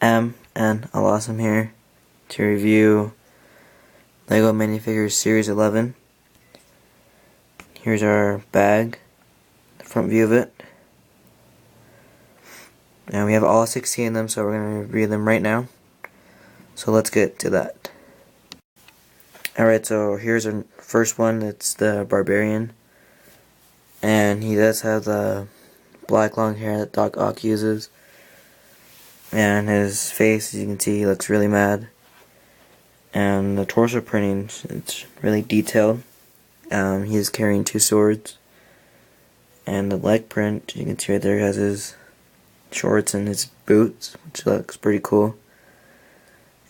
And I'm here to review LEGO Minifigures Series 11. Here's our bag, the front view of it. And we have all 16 of them, so we're going to review them right now. So let's get to that. Alright, so here's our first one. It's the Barbarian. And he does have the black long hair that Doc Ock uses. And his face, as you can see, he looks really mad. And the torso printing, it's really detailed. He's carrying 2 swords. And the leg print, you can see right there, he has his shorts and his boots, which looks pretty cool.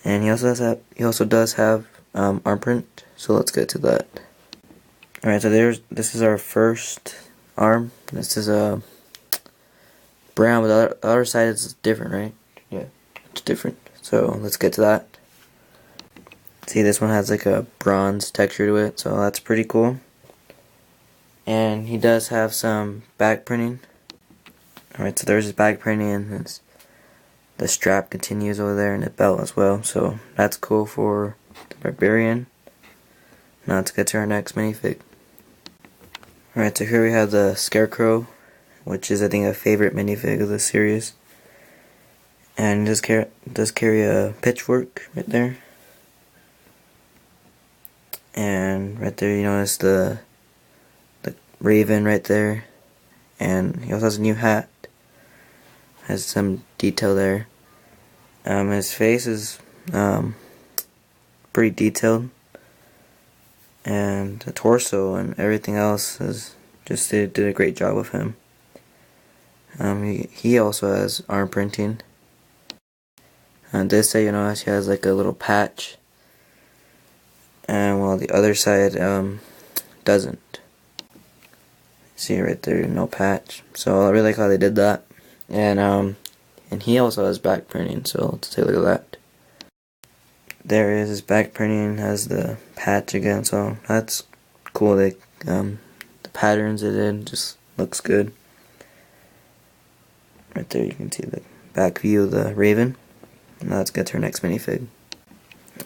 And he also does have arm print. So let's get to that. Alright, so this is our first arm. This is a brown, but the other side is different, right? Yeah, it's different. So let's get to that. See, this one has like a bronze texture to it, so that's pretty cool. And he does have some back printing. Alright, so there's his back printing, and the strap continues over there, and the belt as well. So that's cool for the Barbarian. Now let's get to our next minifig. Alright, so here we have the Scarecrow, which is, I think, a favorite minifig of the series. And it does carry a pitchfork right there. And right there you notice the raven right there. And he also has a new hat. Has some detail there. His face is pretty detailed. And the torso and everything else did a great job with him. He also has arm printing. On this side, you notice he has like a little patch. And while the other side doesn't. See right there, no patch. So I really like how they did that. And he also has back printing, so let's take a look at that. There is his back printing, has the patch again, so that's cool. The patterns it did just looks good. Right there you can see the back view of the raven. Now let's get to our next minifig.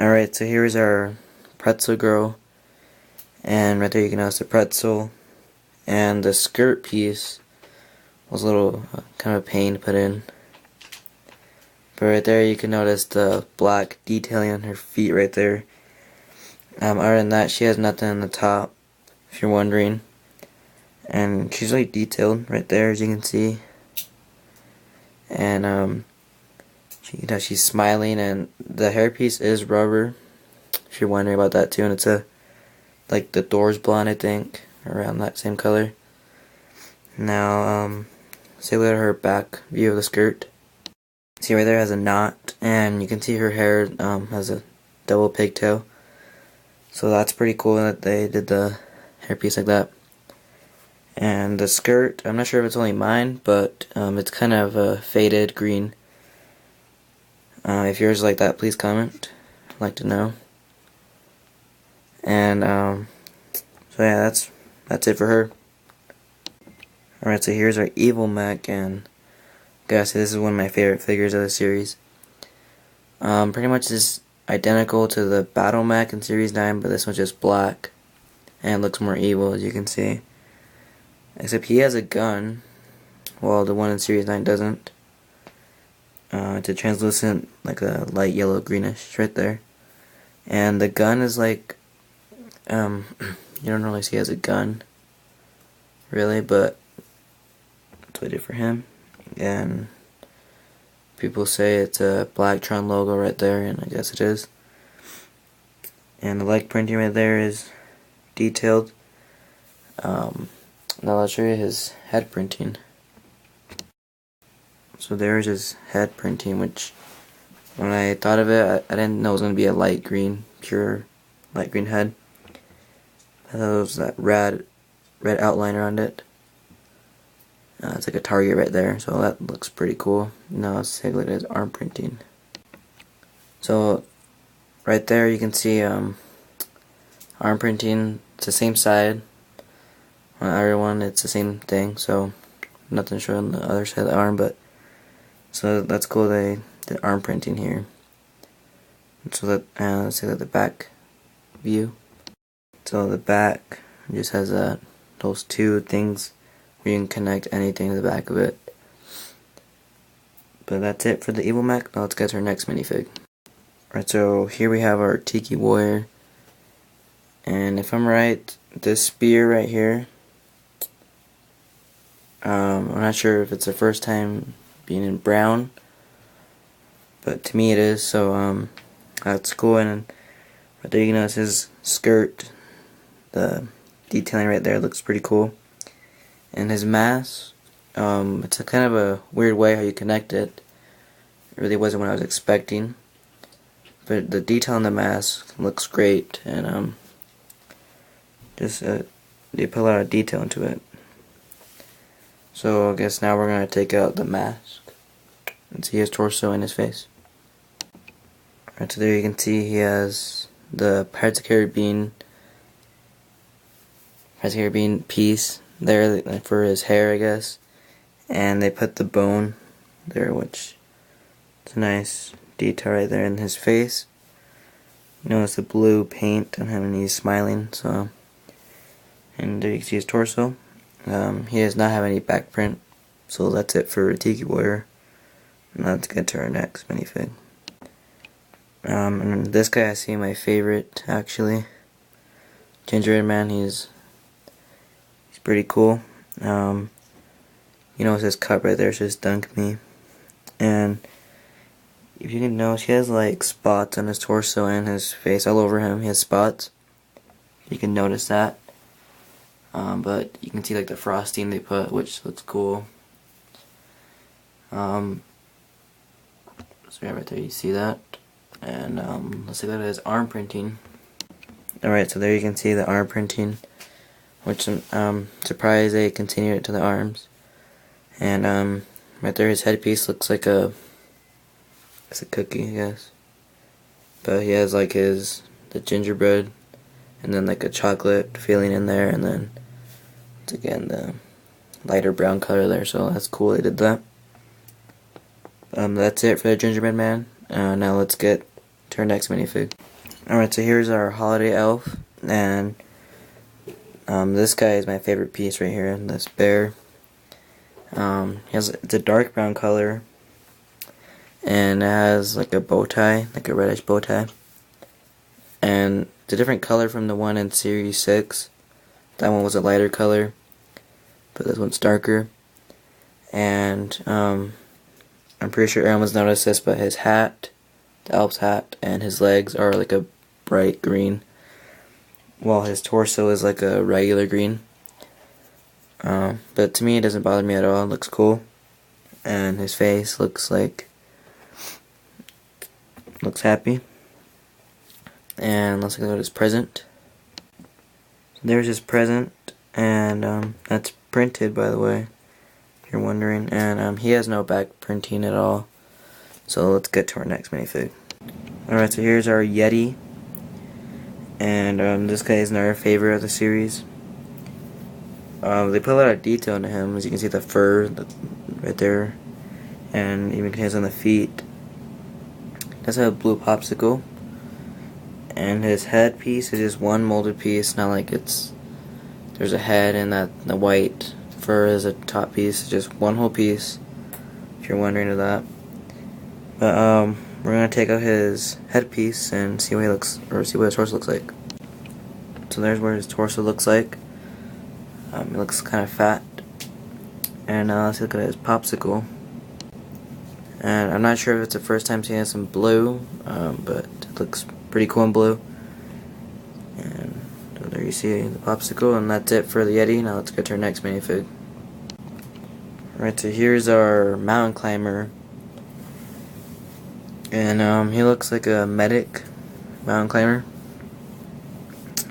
Alright, so here's our pretzel girl. And right there you can notice the pretzel. And the skirt piece was a little kind of a pain to put in. But right there you can notice the black detailing on her feet right there. Other than that, she has nothing on the top, if you're wondering. And she's really detailed right there, as you can see. And she's smiling, and the hairpiece is rubber, if you're wondering about that too. And it's like the door's blonde, I think, around that same color. Now, say look at her back view of the skirt. See right there has a knot, and you can see her hair has a double pigtail. So that's pretty cool that they did the hairpiece like that. And the skirt, I'm not sure if it's only mine, but it's kind of a faded green. If yours is like that, please comment. I'd like to know. And so yeah, that's it for her. Alright, so here's our Evil Mech, and gotta say, this is one of my favorite figures of the series. Pretty much is identical to the Battle Mech in Series 9, but this one's just black and looks more evil, as you can see. Except he has a gun, while the one in Series 9 doesn't. It's a translucent, like a light yellow greenish right there. And the gun is like, you don't really see he has a gun, really, but that's what I did for him. And people say it's a Black Tron logo right there, and I guess it is. And the leg printing right there is detailed. Now I'll show you his head printing. So there's his head printing, which when I thought of it, I didn't know it was going to be a light green, pure light green head. I thought it was that red outline around it. It's like a target right there, so that looks pretty cool. Now let's take a look at his arm printing. So right there you can see arm printing. It's the same side. On the other one it's the same thing, so nothing showing on the other side of the arm, but so that's cool they the arm printing here. And so that let's take the back view. So the back just has those two things where you can connect anything to the back of it. But that's it for the Evil Mech. Now let's get to our next minifig. Alright, so here we have our Tiki Warrior. And if I'm right, this spear right here, I'm not sure if it's the first time being in brown, but to me it is, so that's cool. And right there you can notice his skirt, the detailing right there looks pretty cool. And his mask, it's a kind of a weird way how you connect it. It really wasn't what I was expecting, but the detail on the mask looks great, and they put a lot of detail into it. So I guess now we're going to take out the mask and see his torso and his face. Alright, so there you can see he has the Pirates of the Caribbean piece there for his hair, I guess. And they put the bone there, which is a nice detail right there in his face. You notice the blue paint on him and he's smiling, so. And there you can see his torso. He does not have any back print, so that's it for Tiki Warrior. Now let's get to our next minifig. And this guy I see my favorite actually. Gingerbread Man, he's pretty cool. You know, his cup right there says "Dunk Me," and if you can notice, he has like spots on his torso and his face all over him. He has spots. You can notice that. But you can see like the frosting they put, which looks cool. So yeah, right there you see that. And let's take a look at his arm printing. Alright, so there you can see the arm printing, which surprised they continued it to the arms. And right there his headpiece looks like it's a cookie, I guess. But he has like the gingerbread and then like a chocolate filling in there, and then once again the lighter brown color there, so that's cool they did that. That's it for the Gingerbread Man. Now let's get to our next minifig. Alright, so here's our holiday elf, and this guy is my favorite piece right here, this bear. It's a dark brown color, and it has like a bow tie, like a reddish bow tie. And it's a different color from the one in Series 6. That one was a lighter color, but this one's darker. And I'm pretty sure everyone's noticed this, but his hat, the elf's hat, and his legs are like a bright green, while his torso is like a regular green. But to me it doesn't bother me at all. It looks cool. And his face looks happy. And let's go to his present. So there's his present, and that's printed, by the way, if you're wondering. And he has no back printing at all. So let's get to our next minifig. Alright, so here's our Yeti. And this guy is another favorite of the series. They put a lot of detail into him, as you can see the fur right there, and even his on the feet. He does have a blue popsicle. And his headpiece is just one molded piece, not like there's a head and the white fur is a top piece. It's just one whole piece, if you're wondering of that. But we're gonna take out his headpiece and see what he looks, or see what his torso looks like. So there's what his torso looks like. It looks kind of fat. And let's look at his popsicle. And I'm not sure if it's the first time seeing some blue, but it looks pretty cool in blue. And so there you see the popsicle, and that's it for the Yeti. Now let's get to our next minifig. Alright, so here's our mountain climber. And he looks like a medic mountain climber.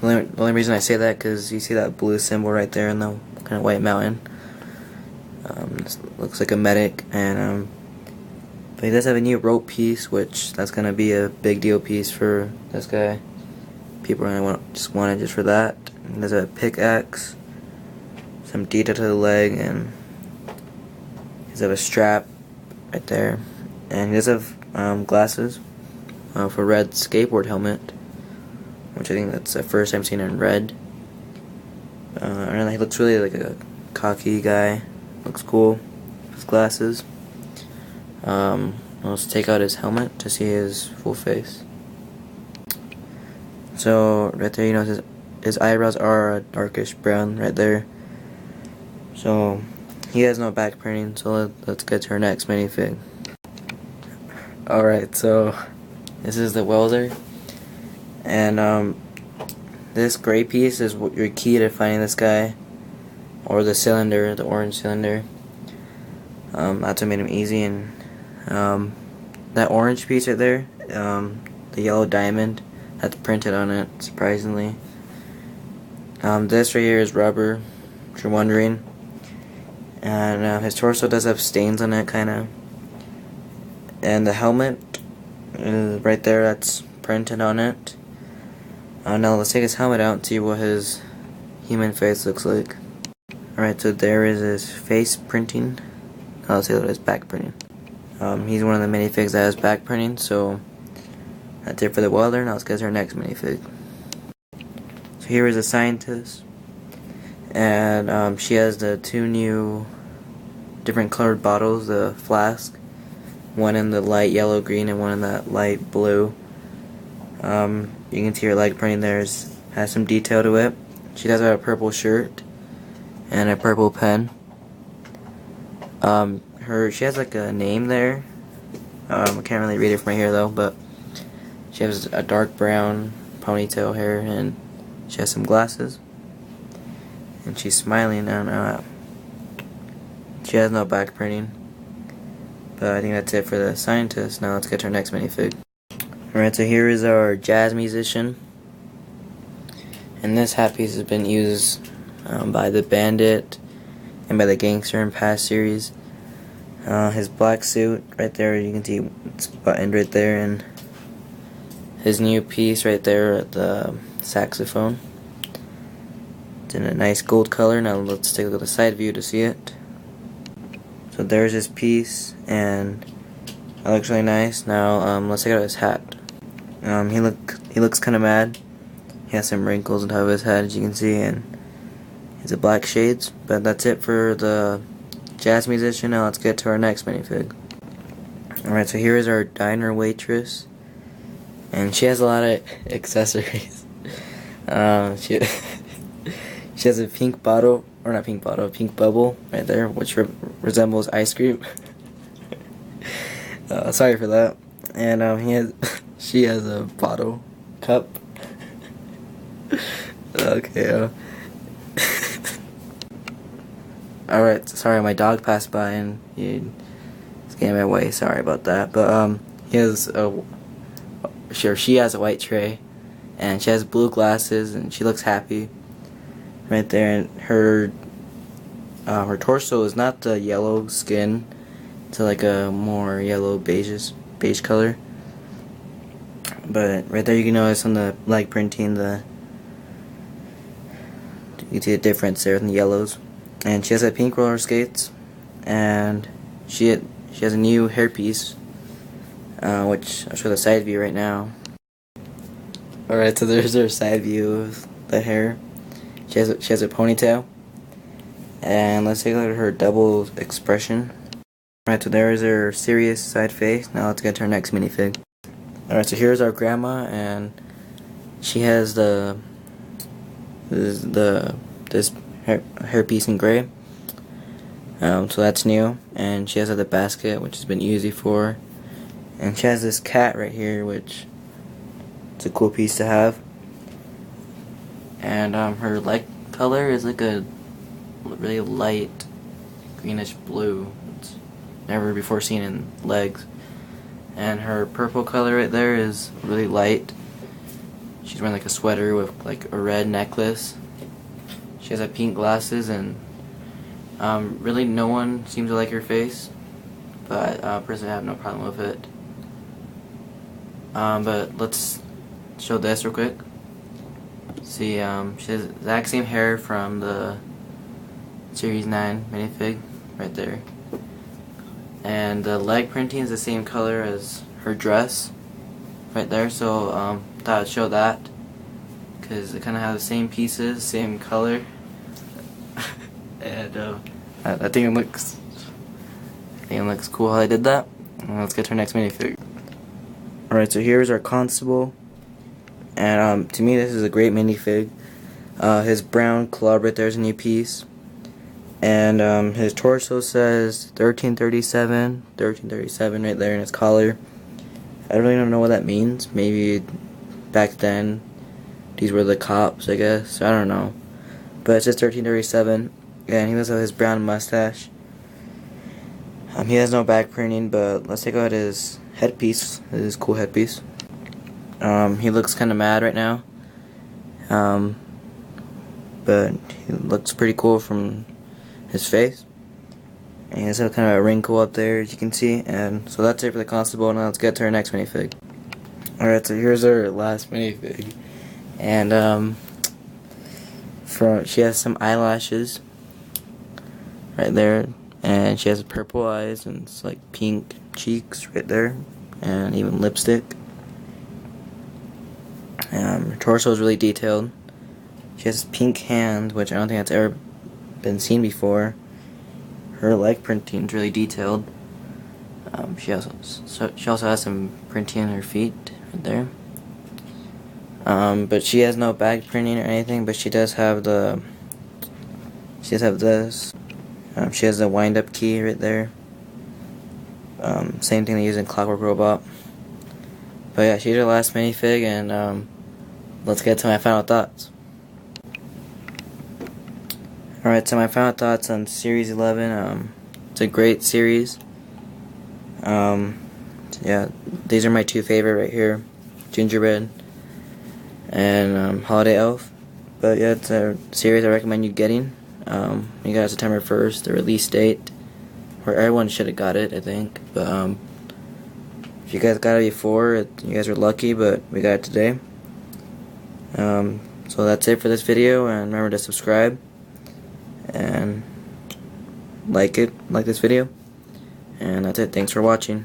The only reason I say that because you see that blue symbol right there in the kind of white mountain. This looks like a medic, and but he does have a new rope piece, which that's gonna be a big deal piece for this guy. People are gonna just want it just for that. And there's a pickaxe, some detail to the leg, and he does have a strap right there. And he does have glasses for red skateboard helmet, which I think that's the first time seeing it in red. And he looks really like a cocky guy. Looks cool. His glasses. Let's take out his helmet to see his full face. So right there, you know, his eyebrows are a darkish brown right there. So he has no back printing. So let's get to our next minifig. Alright, so this is the welder, and this gray piece is your key to finding this guy, or the cylinder, the orange cylinder. That's what made him easy. And that orange piece right there, the yellow diamond, that's printed on it, surprisingly. This right here is rubber, if you're wondering. And his torso does have stains on it, kinda. And the helmet is right there, that's printed on it. Now let's take his helmet out and see what his human face looks like. Alright, so there is his face printing. Now let's see what his back printing. He's one of the minifigs that has back printing, so that's it for the welder. Now let's get to our next minifig. So here is a scientist, and she has the two new different colored bottles, the flask. One in the light yellow green and one in that light blue. You can see her leg printing there has some detail to it. She does have a purple shirt and a purple pen. She has like a name there. I can't really read it from right here though, but she has a dark brown ponytail hair and she has some glasses. And she's smiling. I don't know. She has no back printing. But I think that's it for the scientist. Now let's get to our next minifig. Alright, so here is our jazz musician. And this hat piece has been used by the Bandit and by the Gangster in past series. His black suit right there, you can see it's buttoned right there, and his new piece right there at the saxophone. It's in a nice gold color. Now let's take a look at the side view to see it. So there's his piece, and it looks really nice. Now let's check out his hat. He looks kind of mad. He has some wrinkles on top of his head, as you can see, and he's a black shades. But that's it for the jazz musician. Now let's get to our next minifig. Alright, so here is our diner waitress, and she has a lot of accessories. She has a pink bottle. Or not pink bottle, pink bubble right there, which resembles ice cream. Sorry for that. And she has a bottle cup. Okay. Alright, sorry, my dog passed by and he's getting in my way. Sorry about that. But she has a white tray, and she has blue glasses, and she looks happy. Right there, and her torso is not the yellow skin, it's like a more yellow beige color. But right there you can notice on the leg printing you can see the difference there in the yellows. And she has a pink roller skates, and she has a new hairpiece, which I'll show the side view right now. Alright, so there's her side view of the hair. She has a ponytail, and let's take a look at her double expression. Alright, so there is her serious side face. Now let's get to our next minifig. Alright, so here's our grandma, and she has this hairpiece in gray. So that's new, and she has the basket, which has been easy for her. And she has this cat right here, which it's a cool piece to have. And her leg color is like a really light greenish blue. It's never before seen in legs. And her purple color right there is really light. She's wearing like a sweater with like a red necklace. She has pink glasses, and really no one seems to like her face, but personally I have no problem with it. But let's show this real quick. See, she has the exact same hair from the Series 9 minifig right there. And the leg printing is the same color as her dress right there, so thought I'd show that because it kind of have the same pieces, same color, and I think it looks cool how I did that. Let's get to our next minifig. Alright, so here's our constable, and to me this is a great minifig. His brown club right there is a new piece, and his torso says 1337 right there in his collar. I really don't know what that means. Maybe back then these were the cops, I guess. I don't know, but it says 1337, and he does have his brown mustache. He has no back printing, but let's take a look at his headpiece. His cool headpiece. He looks kind of mad right now, but he looks pretty cool from his face. And he has kind of a wrinkle up there, as you can see. And so that's it for the constable. Now let's get to our next minifig. Alright, so here's our last minifig, and she has some eyelashes right there. And she has purple eyes and it's like pink cheeks right there, and even lipstick. Her torso is really detailed. She has pink hands, which I don't think that's ever been seen before. Her leg printing is really detailed. She also has some printing on her feet right there. But she has no back printing or anything. But she does have this. She has the wind-up key right there. Same thing they use in Clockwork Robot. But yeah, she's our last minifig, and let's get to my final thoughts. Alright, so my final thoughts on Series 11. It's a great series. Yeah, these are my two favorite right here. Gingerbread and Holiday Elf. But yeah, it's a series I recommend you getting. You got September 1st, the release date, where everyone should have got it, I think. But if you guys got it before, you guys are lucky, but we got it today. So that's it for this video, and remember to subscribe and like this video, and that's it. Thanks for watching.